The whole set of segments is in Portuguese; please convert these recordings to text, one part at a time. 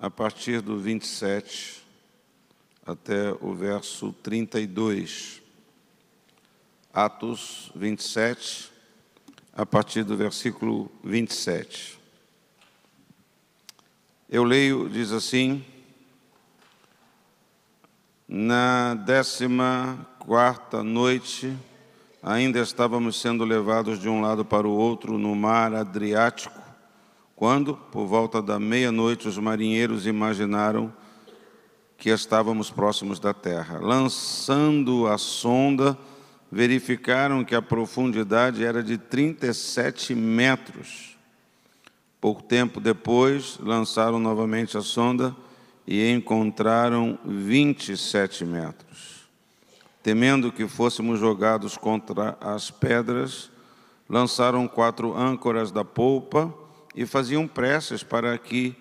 a partir do 27 até o verso 32. Atos 27, a partir do versículo 27. Eu leio, diz assim: na 14ª noite, ainda estávamos sendo levados de um lado para o outro no mar Adriático, quando, por volta da meia-noite, os marinheiros imaginaram que estávamos próximos da terra. Lançando a sonda, verificaram que a profundidade era de 37 metros. Pouco tempo depois, lançaram novamente a sonda e encontraram 27 metros. Temendo que fôssemos jogados contra as pedras, lançaram 4 âncoras da polpa e faziam preces para que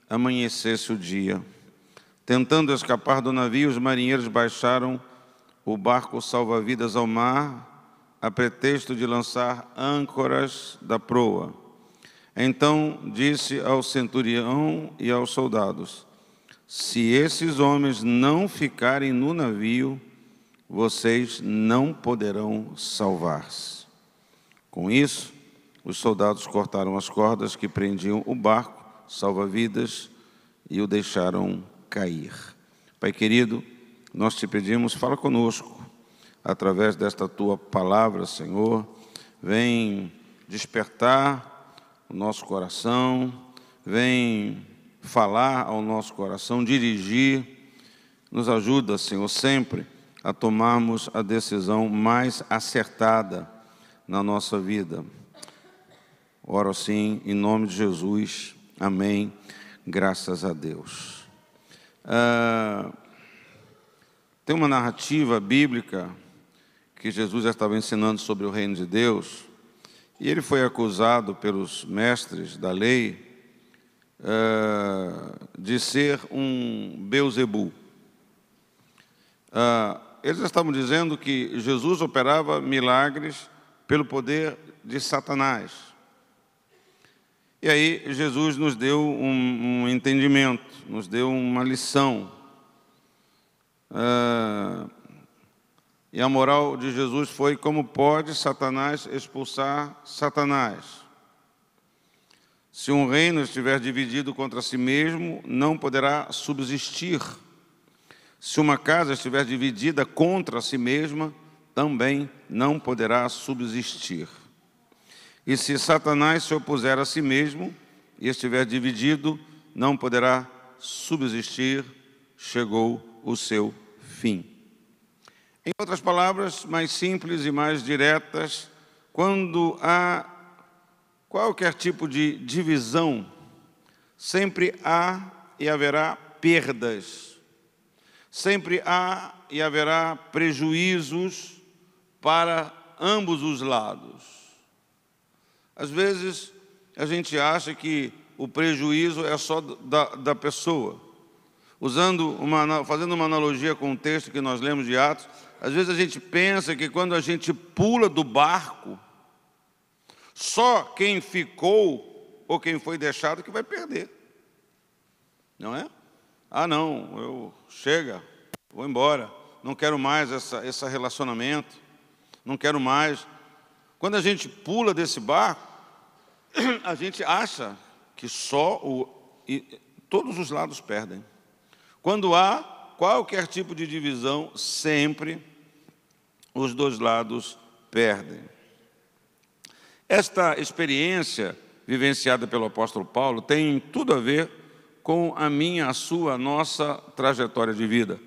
amanhecesse o dia. Tentando escapar do navio, os marinheiros baixaram o barco salva-vidas ao mar, a pretexto de lançar âncoras da proa. Então disse ao centurião e aos soldados: se esses homens não ficarem no navio, vocês não poderão salvar-se. Com isso, os soldados cortaram as cordas que prendiam o barco salva-vidas e o deixaram cair. Pai querido, nós te pedimos, fala conosco, através desta tua palavra, Senhor. Vem despertar o nosso coração, vem falar ao nosso coração, dirigir. Nos ajuda, Senhor, sempre a tomarmos a decisão mais acertada na nossa vida. Oro assim, em nome de Jesus. Amém. Graças a Deus. Tem uma narrativa bíblica que Jesus já estava ensinando sobre o reino de Deus, e ele foi acusado pelos mestres da lei de ser um Beelzebul. Eles estavam dizendo que Jesus operava milagres pelo poder de Satanás. E aí Jesus nos deu um entendimento, nos deu uma lição. E a moral de Jesus foi: como pode Satanás expulsar Satanás? Se um reino estiver dividido contra si mesmo, não poderá subsistir. Se uma casa estiver dividida contra si mesma, também não poderá subsistir. E se Satanás se opuser a si mesmo e estiver dividido, não poderá subsistir. Chegou o seu fim. Em outras palavras, mais simples e mais diretas, quando há qualquer tipo de divisão, sempre há e haverá perdas. Sempre há e haverá prejuízos para ambos os lados. Às vezes, a gente acha que o prejuízo é só da pessoa. Fazendo uma analogia com o texto que nós lemos de Atos, às vezes a gente pensa que quando a gente pula do barco, só quem ficou ou quem foi deixado que vai perder. Não é? Não, chega, vou embora, não quero mais esse relacionamento, não quero mais. Quando a gente pula desse barco, a gente acha que todos os lados perdem. Quando há qualquer tipo de divisão, sempre os dois lados perdem. Esta experiência vivenciada pelo apóstolo Paulo tem tudo a ver com a minha, a sua, a nossa trajetória de vida.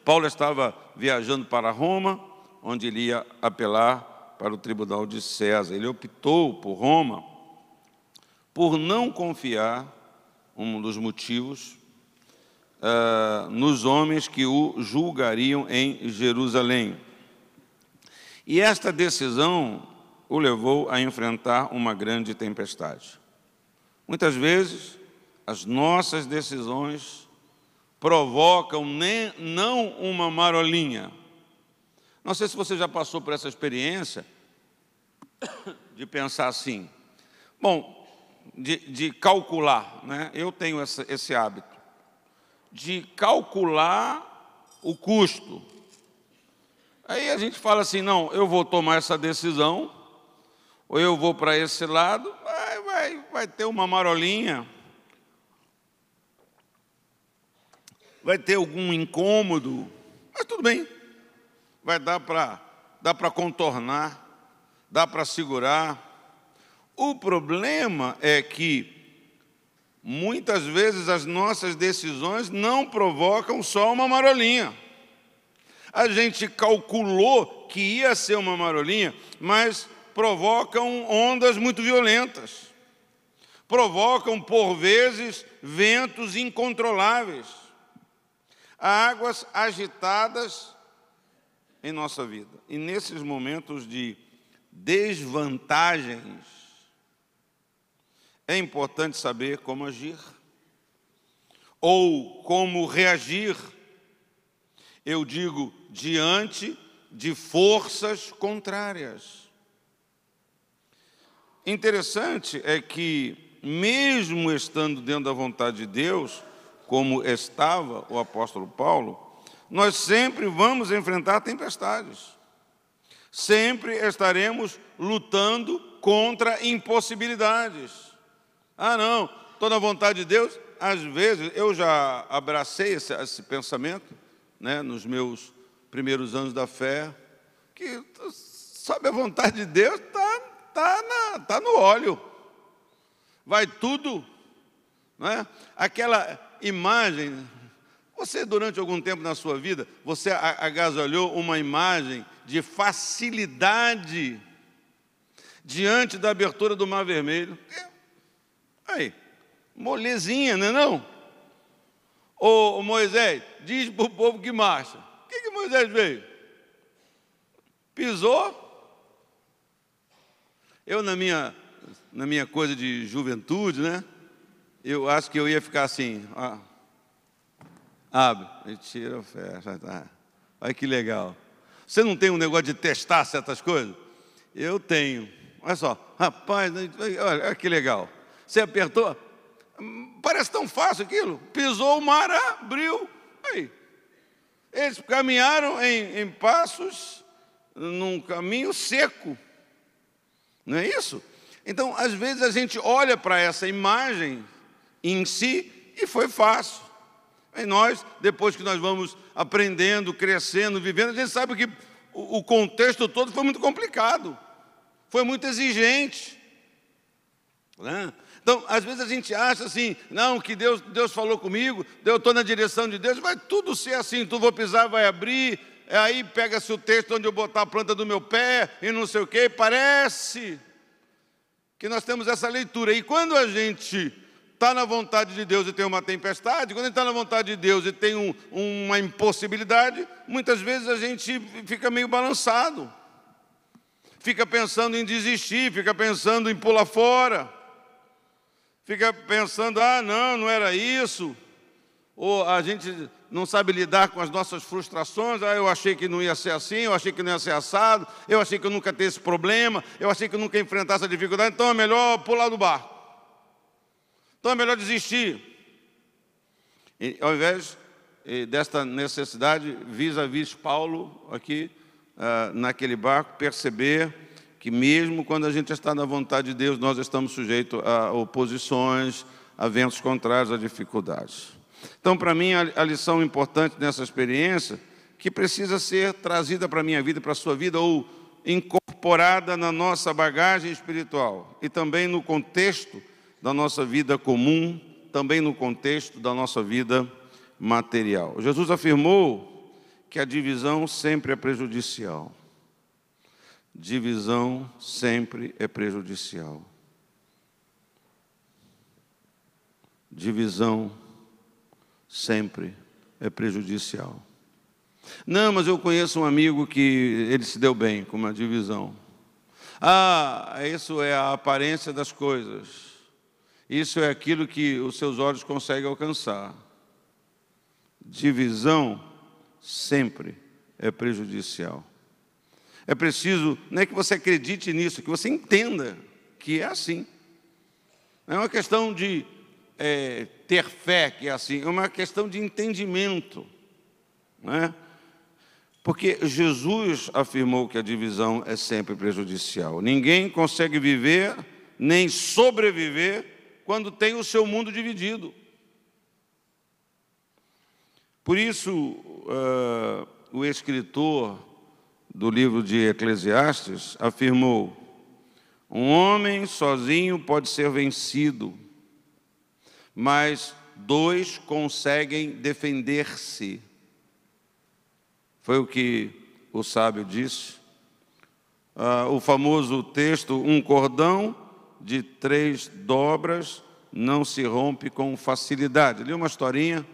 Paulo estava viajando para Roma, onde ele ia apelar para o tribunal de César. Ele optou por Roma por não confiar, um dos motivos, nos homens que o julgariam em Jerusalém. E esta decisão o levou a enfrentar uma grande tempestade. Muitas vezes, as nossas decisões provocam não uma marolinha. Não sei se você já passou por essa experiência de pensar assim: bom, de calcular, né? Eu tenho esse hábito de calcular o custo. Aí a gente fala assim, não, eu vou tomar essa decisão, ou eu vou para esse lado, vai ter uma marolinha, vai ter algum incômodo, mas tudo bem, vai dar para contornar, dá para segurar. O problema é que muitas vezes as nossas decisões não provocam só uma marolinha. A gente calculou que ia ser uma marolinha, mas provocam ondas muito violentas. Provocam, por vezes, ventos incontroláveis. Águas agitadas em nossa vida. E nesses momentos de desvantagens, é importante saber como agir ou como reagir. Eu digo, diante de forças contrárias. Interessante é que, mesmo estando dentro da vontade de Deus, como estava o apóstolo Paulo, nós sempre vamos enfrentar tempestades. Sempre estaremos lutando contra impossibilidades. Ah, não, estou na vontade de Deus. Às vezes, eu já abracei esse pensamento, né, nos meus primeiros anos da fé, que sabe, a vontade de Deus tá no óleo. Vai tudo, né? Aquela imagem, você durante algum tempo na sua vida, você agasalhou uma imagem de facilidade diante da abertura do Mar Vermelho. Aí, molezinha, não é não? Ô Moisés, diz para o povo que marcha. O que Moisés veio? Pisou. Eu, na minha coisa de juventude, né? Eu acho que eu ia ficar assim, ó, abre, e tira, fecha, tá. Olha que legal. Você não tem um negócio de testar certas coisas? Eu tenho. Olha só, rapaz, olha que legal. Você apertou, parece tão fácil aquilo. Pisou, o mar abriu. Aí. Eles caminharam em passos num caminho seco. Não é isso? Então, às vezes a gente olha para essa imagem em si e foi fácil. E nós, depois que nós vamos aprendendo, crescendo, vivendo, a gente sabe que o contexto todo foi muito complicado. Foi muito exigente. Né? Então, às vezes a gente acha assim, não, que Deus falou comigo, eu estou na direção de Deus, vai tudo ser assim, tu vou pisar, vai abrir, aí pega-se o texto onde eu botar a planta do meu pé e não sei o quê, parece que nós temos essa leitura. E quando a gente está na vontade de Deus e tem uma tempestade, quando a gente está na vontade de Deus e tem uma impossibilidade, muitas vezes a gente fica meio balançado, fica pensando em desistir, fica pensando em pular fora, fica pensando, não era isso, ou a gente não sabe lidar com as nossas frustrações, eu achei que não ia ser assim, eu achei que não ia ser assado, eu achei que eu nunca ia ter esse problema, eu achei que eu nunca ia enfrentar essa dificuldade, então é melhor pular do barco, então é melhor desistir. E, ao invés desta necessidade, vis-a-vis Paulo, aqui, naquele barco, perceber que mesmo quando a gente está na vontade de Deus, nós estamos sujeitos a oposições, a ventos contrários, a dificuldades. Então, para mim, a lição importante nessa experiência, que precisa ser trazida para a minha vida, para a sua vida, ou incorporada na nossa bagagem espiritual, e também no contexto da nossa vida comum, também no contexto da nossa vida material. Jesus afirmou que a divisão sempre é prejudicial. Divisão sempre é prejudicial. Divisão sempre é prejudicial. Não, mas eu conheço um amigo que ele se deu bem com uma divisão. Isso é a aparência das coisas. Isso é aquilo que os seus olhos conseguem alcançar. Divisão sempre é prejudicial. É preciso, não é que você acredite nisso, que você entenda que é assim. Não é uma questão de ter fé, que é assim, é uma questão de entendimento, não é? Porque Jesus afirmou que a divisão é sempre prejudicial. Ninguém consegue viver nem sobreviver quando tem o seu mundo dividido. Por isso, o escritor do livro de Eclesiastes afirmou: um homem sozinho pode ser vencido, mas dois conseguem defender-se. Foi o que o sábio disse. O famoso texto: um cordão de 3 dobras não se rompe com facilidade. Li uma historinha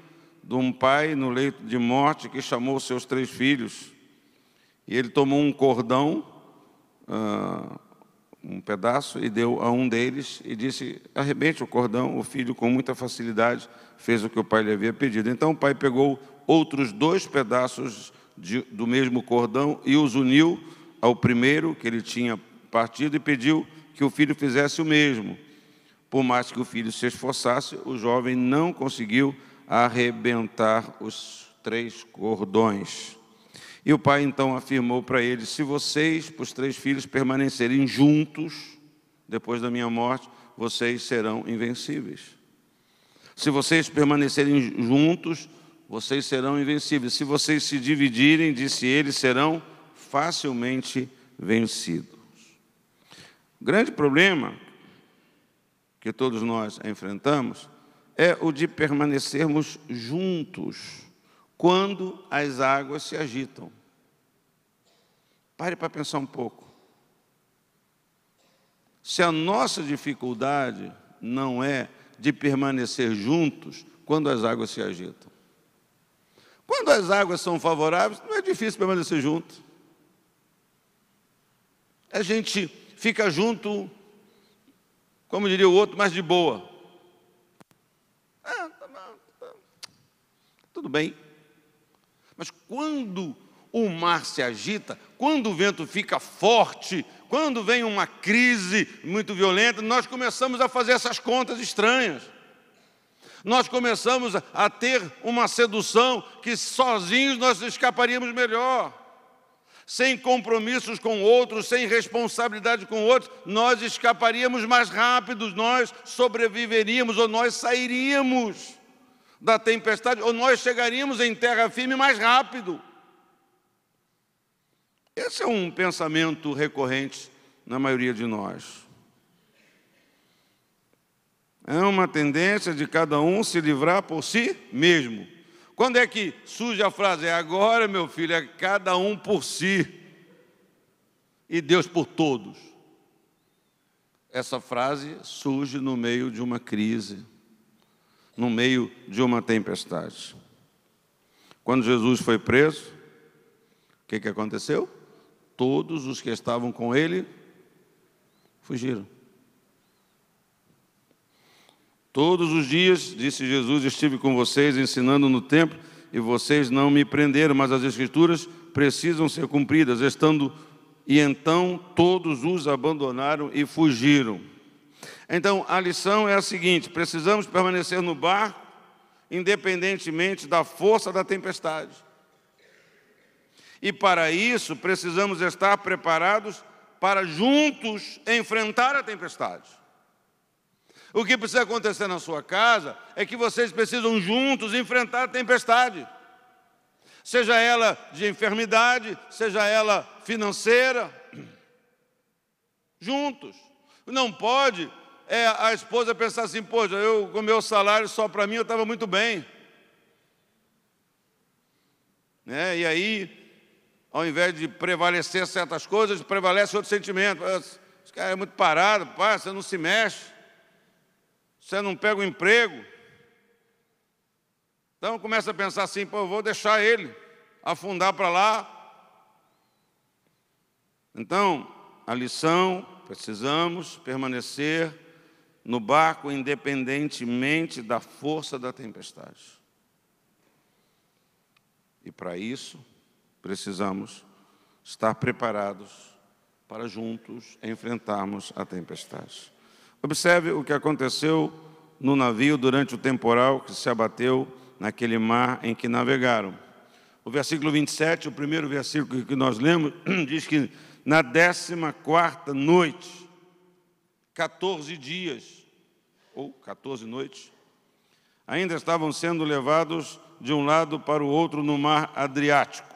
de um pai no leito de morte que chamou seus 3 filhos. E ele tomou um cordão, um pedaço, e deu a um deles e disse: arrebente o cordão. O filho, com muita facilidade, fez o que o pai lhe havia pedido. Então o pai pegou outros 2 pedaços do mesmo cordão e os uniu ao primeiro que ele tinha partido e pediu que o filho fizesse o mesmo. Por mais que o filho se esforçasse, o jovem não conseguiu arrebentar os 3 cordões. E o pai então afirmou para ele: se vocês, os 3 filhos, permanecerem juntos, depois da minha morte, vocês serão invencíveis. Se vocês permanecerem juntos, vocês serão invencíveis. Se vocês se dividirem, disse ele, serão facilmente vencidos. O grande problema que todos nós enfrentamos é o de permanecermos juntos quando as águas se agitam. Pare para pensar um pouco. Se a nossa dificuldade não é de permanecer juntos quando as águas se agitam. Quando as águas são favoráveis, não é difícil permanecer junto. A gente fica junto, como diria o outro, mas de boa. Tudo bem. Mas quando o mar se agita, quando o vento fica forte, quando vem uma crise muito violenta, nós começamos a fazer essas contas estranhas. Nós começamos a ter uma sedução que sozinhos nós escaparíamos melhor. Sem compromissos com outros, sem responsabilidade com outros, nós escaparíamos mais rápido, nós sobreviveríamos ou nós sairíamos da tempestade, ou nós chegaríamos em terra firme mais rápido. Esse é um pensamento recorrente na maioria de nós. É uma tendência de cada um se livrar por si mesmo. Quando é que surge a frase? É agora, meu filho, é cada um por si e Deus por todos. Essa frase surge no meio de uma crise, no meio de uma tempestade. Quando Jesus foi preso, o que aconteceu? Todos os que estavam com ele fugiram. Todos os dias, disse Jesus, estive com vocês ensinando no templo e vocês não me prenderam, mas as Escrituras precisam ser cumpridas. E então todos os abandonaram e fugiram. Então a lição é a seguinte: precisamos permanecer no barco independentemente da força da tempestade. E para isso precisamos estar preparados para juntos enfrentar a tempestade. O que precisa acontecer na sua casa é que vocês precisam juntos enfrentar a tempestade. Seja ela de enfermidade, seja ela financeira. Juntos. Não pode a esposa pensar assim: poxa, eu com meu salário só para mim eu estava muito bem. E aí, ao invés de prevalecer certas coisas, prevalece outro sentimento. Esse cara é muito parado, pá, você não se mexe. Você não pega o emprego. Então começa a pensar assim: pô, eu vou deixar ele afundar para lá. Então, a lição: precisamos permanecer no barco independentemente da força da tempestade. E para isso, precisamos estar preparados para juntos enfrentarmos a tempestade. Observe o que aconteceu no navio durante o temporal que se abateu naquele mar em que navegaram. O versículo 27, o primeiro versículo que nós lemos, diz que na 14ª noite, 14 dias, ou 14 noites, ainda estavam sendo levados de um lado para o outro no mar Adriático.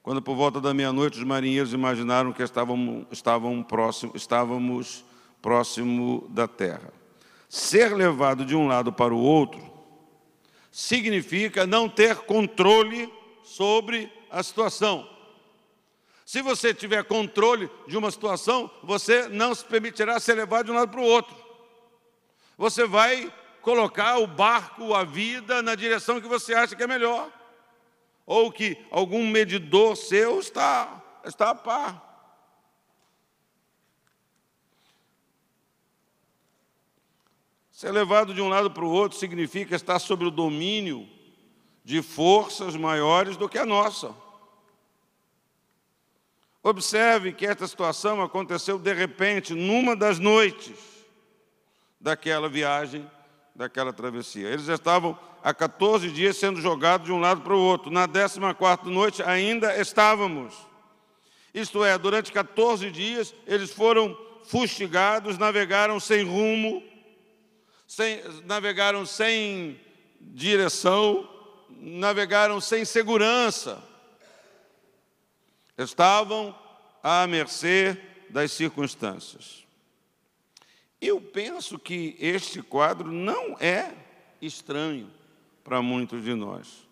Quando por volta da meia-noite os marinheiros imaginaram que estávamos próximo da terra. Ser levado de um lado para o outro significa não ter controle sobre a situação. Se você tiver controle de uma situação, você não se permitirá ser levado de um lado para o outro. Você vai colocar o barco, a vida, na direção que você acha que é melhor, ou que algum medidor seu está a par. Ser levado de um lado para o outro significa estar sob o domínio de forças maiores do que a nossa. Observe que esta situação aconteceu de repente, numa das noites daquela viagem, daquela travessia. Eles estavam há 14 dias sendo jogados de um lado para o outro. Na 14ª noite ainda estávamos. Isto é, durante 14 dias eles foram fustigados, navegaram sem rumo, navegaram sem direção, navegaram sem segurança. Estavam à mercê das circunstâncias. Eu penso que este quadro não é estranho para muitos de nós.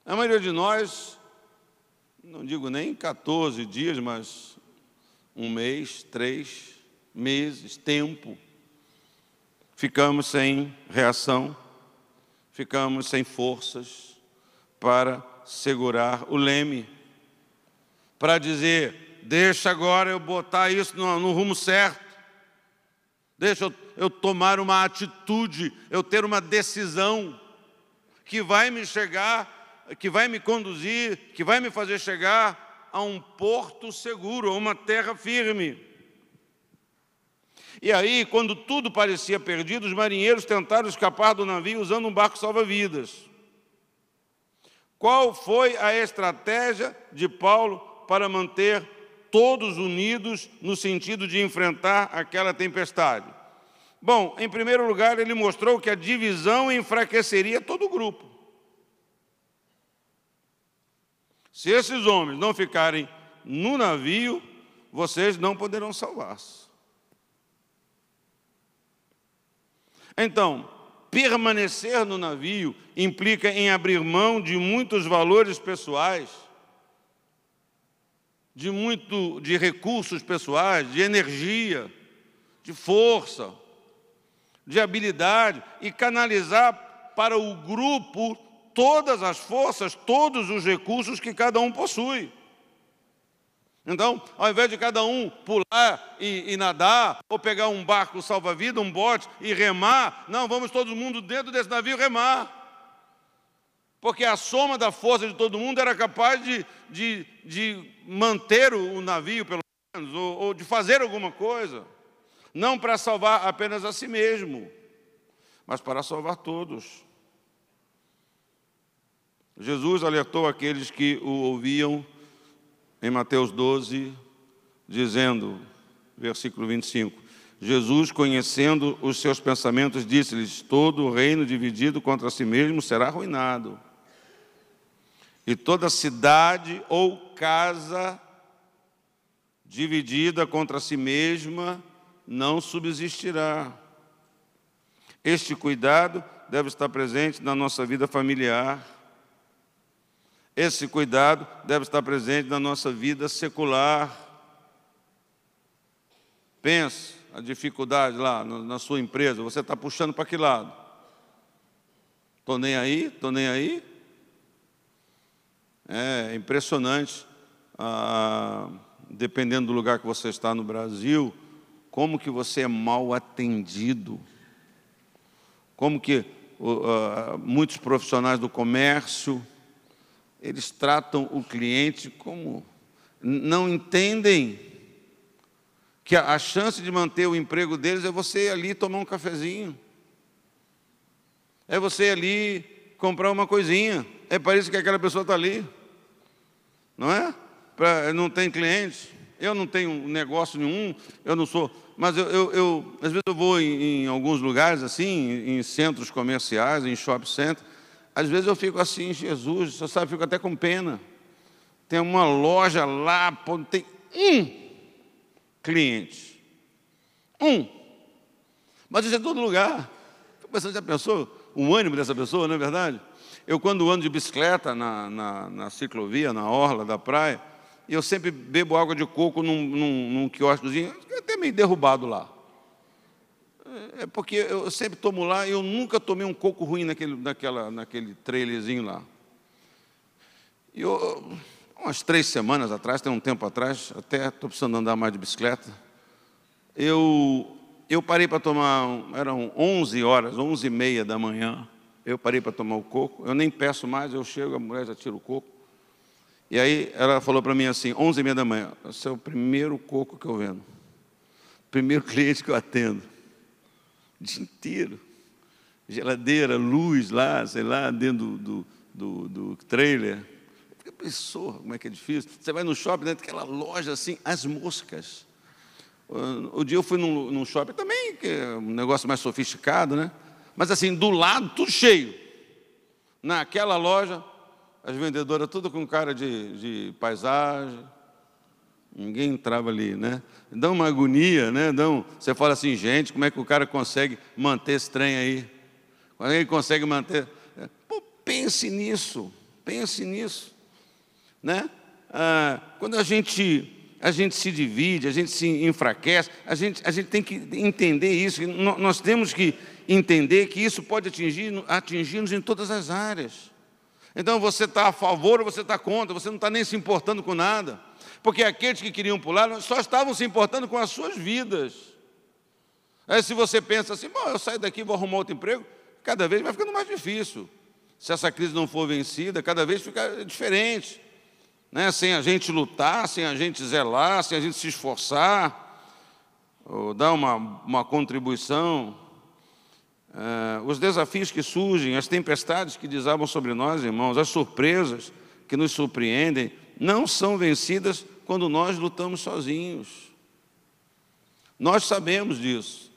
A maioria de nós, não digo nem 14 dias, mas um mês, 3 meses, tempo, ficamos sem reação, ficamos sem forças para segurar o leme, para dizer, deixa agora eu botar isso no rumo certo, deixa eu tomar uma atitude, eu ter uma decisão que vai me chegar, que vai me conduzir, que vai me fazer chegar a um porto seguro, a uma terra firme. E aí, quando tudo parecia perdido, os marinheiros tentaram escapar do navio usando um barco salva-vidas. Qual foi a estratégia de Paulo para manter todos unidos no sentido de enfrentar aquela tempestade? Bom, em primeiro lugar, ele mostrou que a divisão enfraqueceria todo o grupo. Se esses homens não ficarem no navio, vocês não poderão salvar-se. Então, permanecer no navio implica em abrir mão de muitos valores pessoais, de recursos pessoais, de energia, de força, de habilidade, e canalizar para o grupo todas as forças, todos os recursos que cada um possui. Então, ao invés de cada um pular e nadar, ou pegar um barco salva-vida, um bote e remar, não, vamos todo mundo dentro desse navio remar. Porque a soma da força de todo mundo era capaz de manter o navio, pelo menos, ou de fazer alguma coisa. Não para salvar apenas a si mesmo, mas para salvar todos. Jesus alertou aqueles que o ouviam em Mateus 12, dizendo, versículo 25, Jesus, conhecendo os seus pensamentos, disse-lhes, todo o reino dividido contra si mesmo será arruinado, e toda cidade ou casa dividida contra si mesma não subsistirá. Este cuidado deve estar presente na nossa vida familiar. Esse cuidado deve estar presente na nossa vida secular. Pense a dificuldade lá na sua empresa, você está puxando para que lado? Estou nem aí, estou nem aí. É impressionante, dependendo do lugar que você está no Brasil, como que você é mal atendido, como que muitos profissionais do comércio, eles tratam o cliente como... não entendem que a chance de manter o emprego deles é você ir ali tomar um cafezinho, é você ir ali comprar uma coisinha, é para isso que aquela pessoa está ali, não é? Não tem clientes, eu não tenho negócio nenhum, eu não sou, mas às vezes eu vou em alguns lugares assim, em centros comerciais, em shopping center, às vezes eu fico assim, Jesus, você sabe, fico até com pena. Tem uma loja lá, tem cliente, mas isso é todo lugar. Fico pensando, já pensou o ânimo dessa pessoa, não é verdade? Eu, quando ando de bicicleta na ciclovia, na orla da praia, eu sempre bebo água de coco num quiosquezinho, até meio derrubado lá. É porque eu sempre tomo lá e eu nunca tomei um coco ruim naquele trailerzinho lá. E umas 3 semanas atrás, tem um tempo atrás, até estou precisando andar mais de bicicleta, eu parei para tomar, eram 11 horas, 11h30 da manhã, eu parei para tomar o coco, eu nem peço mais, eu chego, a mulher já tira o coco, e aí ela falou para mim assim, 11h30 da manhã, esse é o primeiro coco que eu vendo, primeiro cliente que eu atendo, o dia inteiro, geladeira, luz lá, sei lá, dentro do trailer. Fica pessoa, como é que é difícil. Você vai no shopping, dentro daquela loja assim, as moscas. O dia eu fui num shopping também, que é um negócio mais sofisticado, né? Mas assim, do lado, tudo cheio. Naquela loja, as vendedoras tudo com cara de paisagem. Ninguém entrava ali, né? Dá uma agonia, né? Você fala assim, gente, como é que o cara consegue manter esse trem aí? Como é que ele consegue manter? Pô, pense nisso, né? Quando a gente se divide, a gente se enfraquece, a gente tem que entender isso, nós temos que entender que isso pode atingir-nos em todas as áreas. Então você está a favor ou você está contra, você não está nem se importando com nada, porque aqueles que queriam pular só estavam se importando com as suas vidas. Aí se você pensa assim, bom, eu saio daqui, vou arrumar outro emprego, cada vez vai ficando mais difícil. Se essa crise não for vencida, cada vez fica diferente, né? Sem a gente lutar, sem a gente zelar, sem a gente se esforçar, ou dar uma contribuição. Os desafios que surgem, as tempestades que desabam sobre nós, irmãos, as surpresas que nos surpreendem, não são vencidas quando nós lutamos sozinhos. Nós sabemos disso.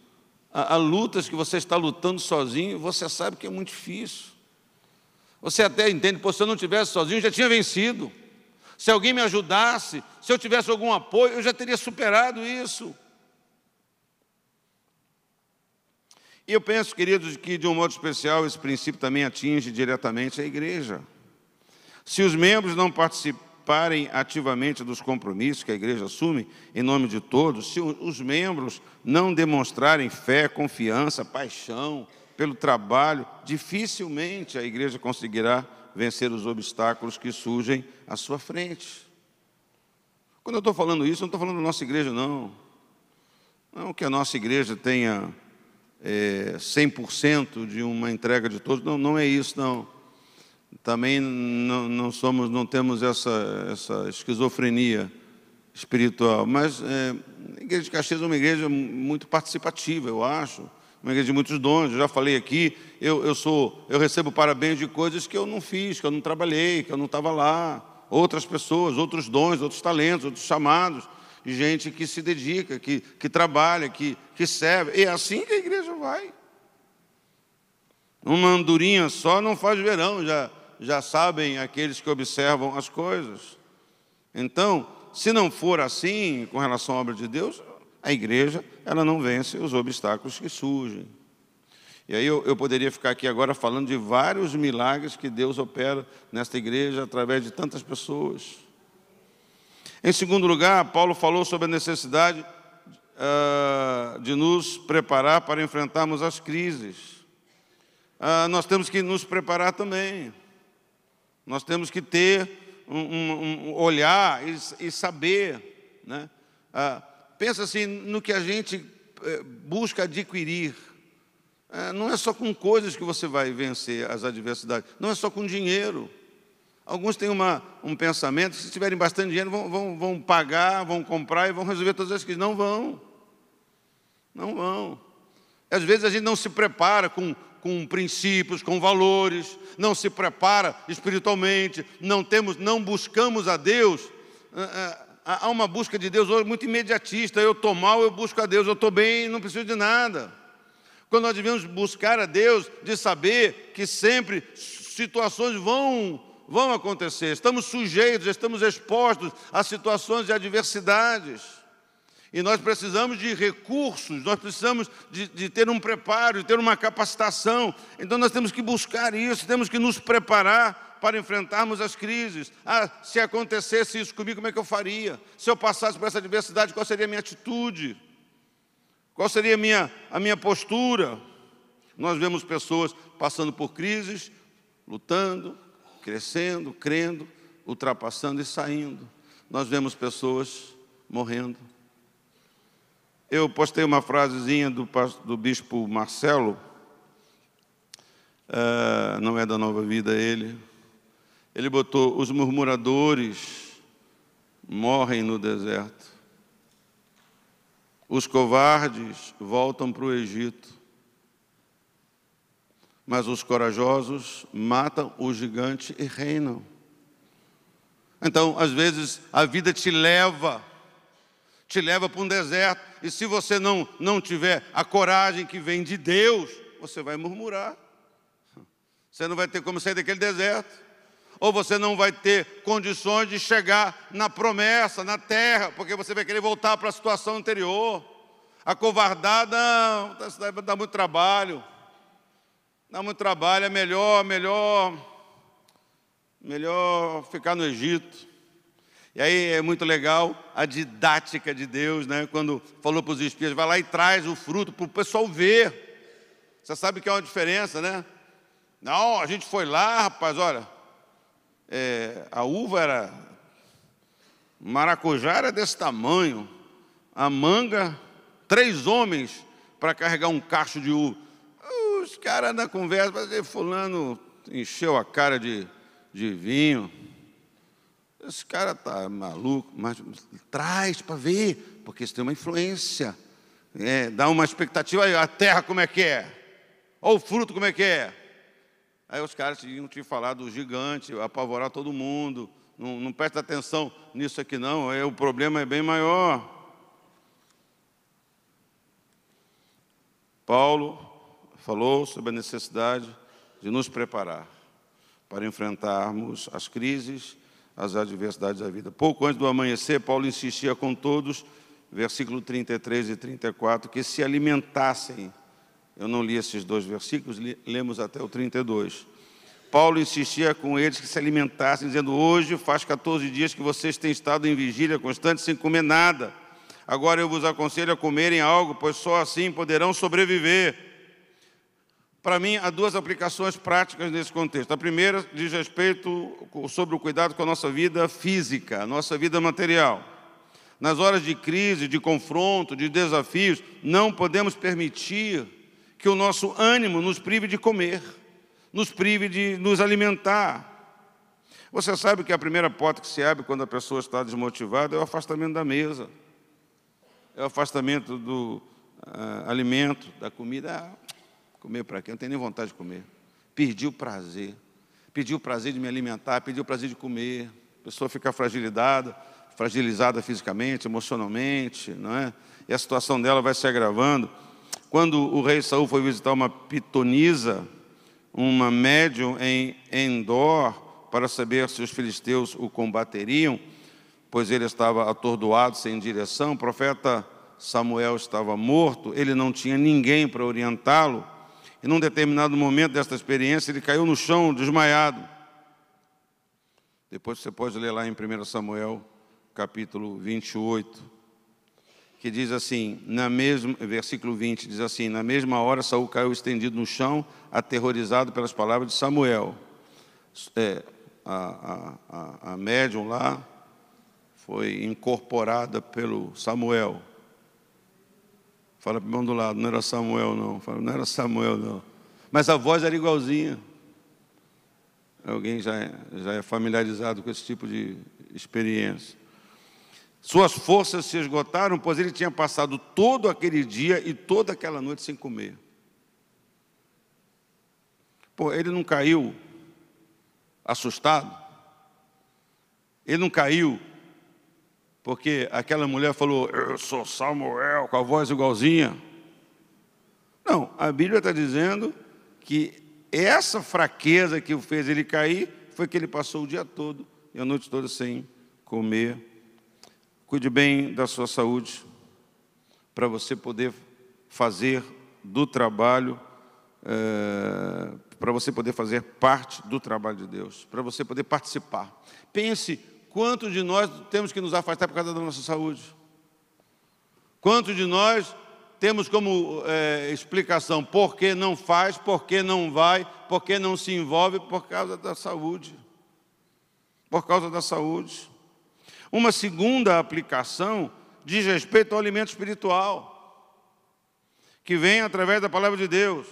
Há lutas que você está lutando sozinho, você sabe que é muito difícil. Você até entende, se eu não estivesse sozinho, eu já tinha vencido. Se alguém me ajudasse, se eu tivesse algum apoio, eu já teria superado isso. E eu penso, queridos, que de um modo especial esse princípio também atinge diretamente a igreja. Se os membros não participarem ativamente dos compromissos que a igreja assume em nome de todos, se os membros não demonstrarem fé, confiança, paixão pelo trabalho, dificilmente a igreja conseguirá vencer os obstáculos que surgem à sua frente. Quando eu estou falando isso, eu não estou falando da nossa igreja, não. Não que a nossa igreja tenha 100% de uma entrega de todos, não é isso, não. Também não temos essa esquizofrenia espiritual, mas a igreja de Caxias é uma igreja muito participativa, eu acho, uma igreja de muitos dons. Eu já falei aqui, eu recebo parabéns de coisas que eu não fiz, que eu não trabalhei, que eu não estava lá, outras pessoas, outros dons, outros talentos, outros chamados, de gente que se dedica, que trabalha, que serve. E é assim que a igreja vai. Uma andorinha só não faz verão, já sabem aqueles que observam as coisas. Então, se não for assim com relação à obra de Deus, a igreja ela não vence os obstáculos que surgem. E aí eu poderia ficar aqui agora falando de vários milagres que Deus opera nesta igreja através de tantas pessoas. Em segundo lugar, Paulo falou sobre a necessidade de nos preparar para enfrentarmos as crises. Nós temos que nos preparar também. Nós temos que ter um olhar e saber, né? Pensa assim no que a gente busca adquirir. Não é só com coisas que você vai vencer as adversidades, não é só com dinheiro. Alguns têm um pensamento que, se tiverem bastante dinheiro, vão pagar, vão comprar e vão resolver todas as crises. Não vão. Não vão. Às vezes a gente não se prepara com princípios, com valores, não se prepara espiritualmente, não buscamos a Deus. Há uma busca de Deus hoje muito imediatista. Eu estou mal, eu busco a Deus. Eu estou bem, não preciso de nada. Quando nós devemos buscar a Deus, de saber que sempre situações vão acontecer. Estamos sujeitos, estamos expostos a situações de adversidades. E nós precisamos de recursos, nós precisamos de ter um preparo, de ter uma capacitação. Então nós temos que buscar isso, temos que nos preparar para enfrentarmos as crises. Se acontecesse isso comigo, como é que eu faria? Se eu passasse por essa adversidade, qual seria a minha atitude? Qual seria a minha postura? Nós vemos pessoas passando por crises, lutando, crescendo, crendo, ultrapassando e saindo. Nós vemos pessoas morrendo. Eu postei uma frasezinha do bispo Marcelo, não é da Nova Vida ele botou: os murmuradores morrem no deserto, os covardes voltam para o Egito, mas os corajosos matam o gigante e reinam. Então, às vezes, a vida te leva para um deserto, e se você não tiver a coragem que vem de Deus, você vai murmurar. Você não vai ter como sair daquele deserto, ou você não vai ter condições de chegar na promessa, na terra, porque você vai querer voltar para a situação anterior. Acovardada, dá muito trabalho. Dá muito trabalho, é melhor ficar no Egito. E aí é muito legal a didática de Deus, né? Quando falou para os espias: vai lá e traz o fruto para o pessoal ver. Você sabe que é uma diferença, né? Não, a gente foi lá, rapaz, olha, a uva era, maracujá era desse tamanho, a manga, 3 homens para carregar um cacho de uva. Os caras na conversa, fulano encheu a cara de vinho. Esse cara está maluco, mas traz para ver, porque isso tem uma influência. Dá uma expectativa. Aí, a terra como é que é? Olha o fruto como é que é? Aí os caras tinham te falar do gigante, apavorar todo mundo. Não presta atenção nisso aqui não, o problema é bem maior. Paulo falou sobre a necessidade de nos preparar para enfrentarmos as crises, as adversidades da vida. Pouco antes do amanhecer, Paulo insistia com todos, versículo 33 e 34, que se alimentassem. Eu não li esses 2 versículos, lemos até o 32. Paulo insistia com eles que se alimentassem, dizendo: hoje faz 14 dias que vocês têm estado em vigília constante sem comer nada. Agora eu vos aconselho a comerem algo, pois só assim poderão sobreviver. Para mim, há 2 aplicações práticas nesse contexto. A primeira diz respeito sobre o cuidado com a nossa vida física, a nossa vida material. Nas horas de crise, de confronto, de desafios, não podemos permitir que o nosso ânimo nos prive de comer, nos prive de nos alimentar. Você sabe que a primeira porta que se abre quando a pessoa está desmotivada é o afastamento da mesa, é o afastamento do alimento, da comida. Comer para quê? Não tenho nem vontade de comer. Perdi o prazer de me alimentar, perdi o prazer de comer. A pessoa fica fragilizada fisicamente, emocionalmente, não é? E a situação dela vai se agravando. Quando o rei Saul foi visitar uma pitonisa, uma médium em Endor, para saber se os filisteus o combateriam, pois ele estava atordoado, sem direção, o profeta Samuel estava morto, ele não tinha ninguém para orientá-lo. E num determinado momento desta experiência, ele caiu no chão, desmaiado. Depois você pode ler lá em 1 Samuel, capítulo 28, que diz assim, versículo 20, diz assim: na mesma hora Saul caiu estendido no chão, aterrorizado pelas palavras de Samuel. A médium lá foi incorporada pelo Samuel. Fala para o irmão do lado: não era Samuel não. Fala: não era Samuel não. Mas a voz era igualzinha. Alguém já é familiarizado com esse tipo de experiência. Suas forças se esgotaram, pois ele tinha passado todo aquele dia e toda aquela noite sem comer. Pô, ele não caiu assustado? Ele não caiu porque aquela mulher falou, eu sou Samuel, com a voz igualzinha? Não, a Bíblia está dizendo que essa fraqueza que o fez ele cair foi que ele passou o dia todo e a noite toda sem comer. Cuide bem da sua saúde, para você poder fazer do trabalho, para você poder fazer parte do trabalho de Deus, para você poder participar. Pense quantos de nós temos que nos afastar por causa da nossa saúde. Quantos de nós temos como explicação por que não faz, por que não vai, por que não se envolve, por causa da saúde. Por causa da saúde. Uma segunda aplicação diz respeito ao alimento espiritual, que vem através da palavra de Deus.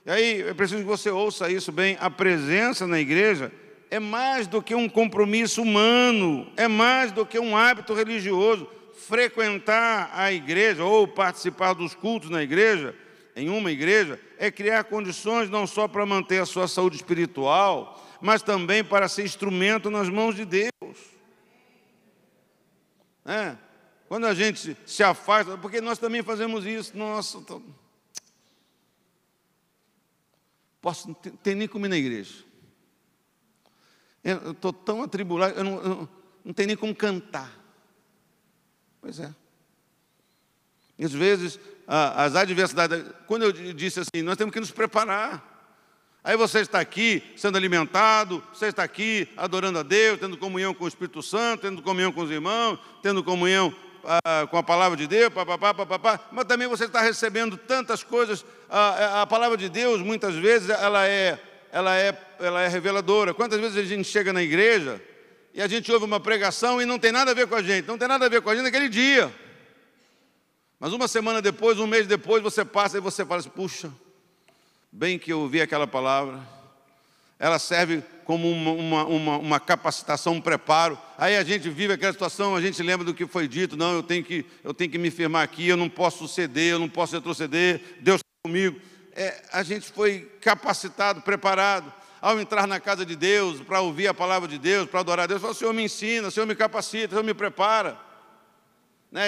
E aí, é preciso que você ouça isso bem, a presença na igreja é mais do que um compromisso humano, é mais do que um hábito religioso. Frequentar a igreja ou participar dos cultos na igreja, em uma igreja, é criar condições não só para manter a sua saúde espiritual, mas também para ser instrumento nas mãos de Deus. Quando a gente se afasta, porque nós também fazemos isso, nossa, não tem nem como ir na igreja. Eu estou tão atribulado, eu não tenho nem como cantar. Pois é. E às vezes, as adversidades, quando eu disse assim, nós temos que nos preparar. Aí você está aqui sendo alimentado, você está aqui adorando a Deus, tendo comunhão com o Espírito Santo, tendo comunhão com os irmãos, tendo comunhão com a palavra de Deus, mas também você está recebendo tantas coisas. A palavra de Deus, muitas vezes, ela é reveladora. Quantas vezes a gente chega na igreja e a gente ouve uma pregação e não tem nada a ver com a gente, não tem nada a ver com a gente naquele dia. Mas uma semana depois, um mês depois, você passa e você fala assim, puxa, bem que eu ouvi aquela palavra, ela serve como uma capacitação, um preparo. Aí a gente vive aquela situação, a gente lembra do que foi dito, não, eu tenho que me firmar aqui, eu não posso ceder, eu não posso retroceder, Deus está comigo. A gente foi capacitado, preparado, ao entrar na casa de Deus, para ouvir a palavra de Deus, para adorar a Deus, fala, o Senhor me ensina, o Senhor me capacita, o Senhor me prepara.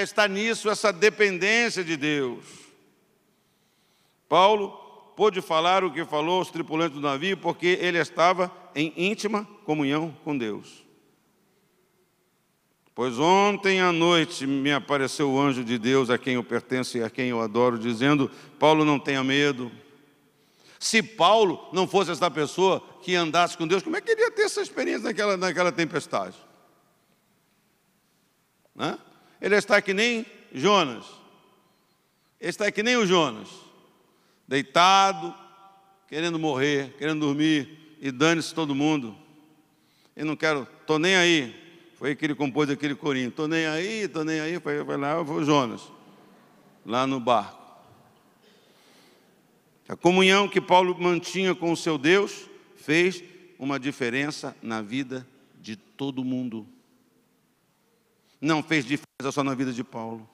Está nisso essa dependência de Deus. Paulo pôde falar o que falou aos tripulantes do navio, porque ele estava em íntima comunhão com Deus. Pois ontem à noite me apareceu o anjo de Deus, a quem eu pertenço e a quem eu adoro, dizendo, Paulo, não tenha medo. Se Paulo não fosse essa pessoa que andasse com Deus, como é que ele ia ter essa experiência naquela tempestade? Ele está que nem Jonas. Ele está que nem o Jonas, deitado, querendo morrer, querendo dormir, e dane-se todo mundo. Eu não quero, estou nem aí. Foi que ele compôs aquele corinho, estou nem aí, foi lá, foi o Jonas, lá no barco. A comunhão que Paulo mantinha com o seu Deus fez uma diferença na vida de todo mundo. Não fez diferença só na vida de Paulo.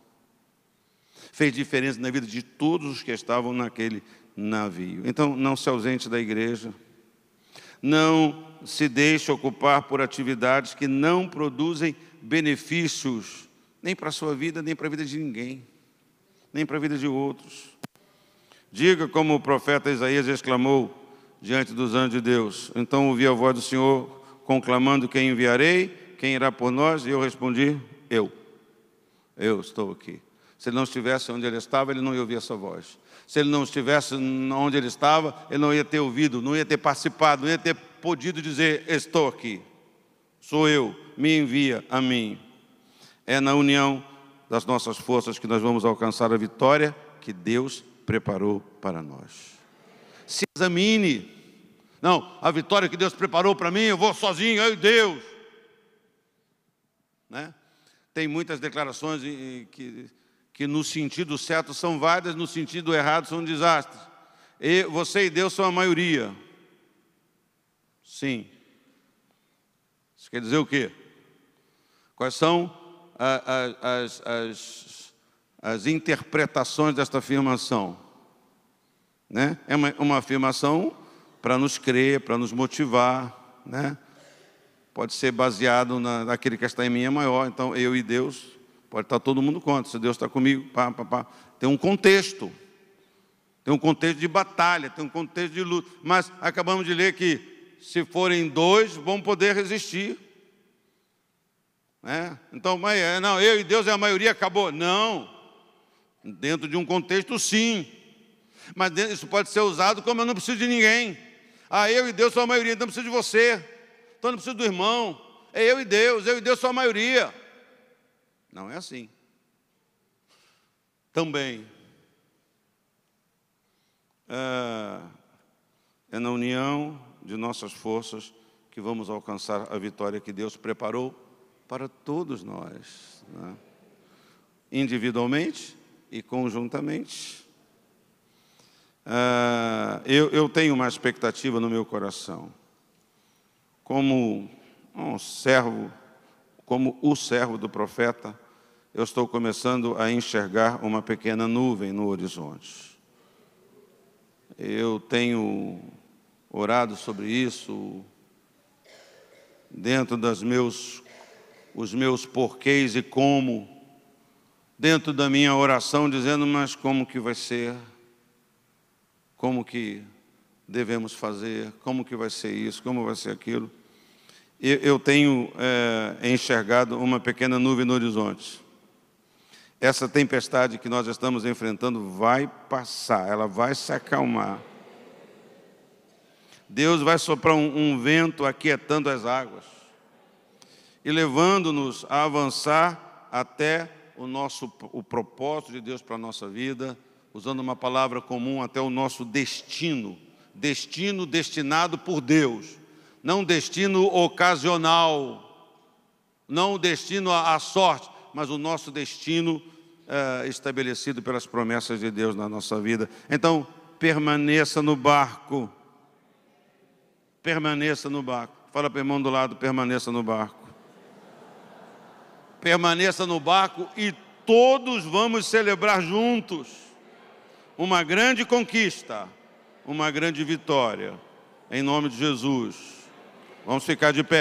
Fez diferença na vida de todos os que estavam naquele navio. Então, não se ausente da igreja. Não se deixe ocupar por atividades que não produzem benefícios, nem para a sua vida, nem para a vida de ninguém, nem para a vida de outros. Diga como o profeta Isaías exclamou diante dos anjos de Deus. Então ouvi a voz do Senhor conclamando, quem enviarei, quem irá por nós? E eu respondi, eu estou aqui. Se ele não estivesse onde ele estava, ele não ia ouvir essa voz. Se ele não estivesse onde ele estava, ele não ia ter ouvido, não ia ter participado, não ia ter podido dizer, estou aqui. Sou eu, me envia a mim. É na união das nossas forças que nós vamos alcançar a vitória que Deus preparou para nós. Se examine. Não, a vitória que Deus preparou para mim, eu vou sozinho, ai Deus. Tem muitas declarações que no sentido certo são válidas, no sentido errado são desastres. E você e Deus são a maioria. Sim, Isso quer dizer o quê? Quais são as interpretações desta afirmação? Né? É uma afirmação para nos crer, para nos motivar, né? Pode ser baseado naquele que está em mim é maior. Então, eu e Deus, pode estar todo mundo contra. Se Deus está comigo, tem um contexto. Tem um contexto de batalha, tem um contexto de luta. Mas acabamos de ler que, se forem dois, vão poder resistir. Então, não, eu e Deus é a maioria, acabou. Não. Dentro de um contexto, sim. Mas isso pode ser usado como eu não preciso de ninguém. Eu e Deus sou a maioria, então não preciso de você. Então não preciso do irmão. É eu e Deus sou a maioria. Não é assim. Também é na união de nossas forças que vamos alcançar a vitória que Deus preparou para todos nós, né? Individualmente e conjuntamente. Eu tenho uma expectativa no meu coração. Como o servo do profeta, eu estou começando a enxergar uma pequena nuvem no horizonte. Eu tenho orado sobre isso dentro os meus porquês e como, dentro da minha oração, dizendo, mas como que vai ser? Como que devemos fazer? Como que vai ser isso? Como vai ser aquilo? Eu tenho enxergado uma pequena nuvem no horizonte. Essa tempestade que nós estamos enfrentando vai passar, ela vai se acalmar. Deus vai soprar um vento aquietando as águas e levando-nos a avançar até o propósito de Deus para a nossa vida, usando uma palavra comum, até o nosso destino. Destino destinado por Deus. Não destino ocasional, não destino à sorte, mas o nosso destino estabelecido pelas promessas de Deus na nossa vida. Então, permaneça no barco. Permaneça no barco. Fala para o irmão do lado, permaneça no barco. Permaneça no barco e todos vamos celebrar juntos uma grande conquista, uma grande vitória. Em nome de Jesus. Vamos ficar de pé.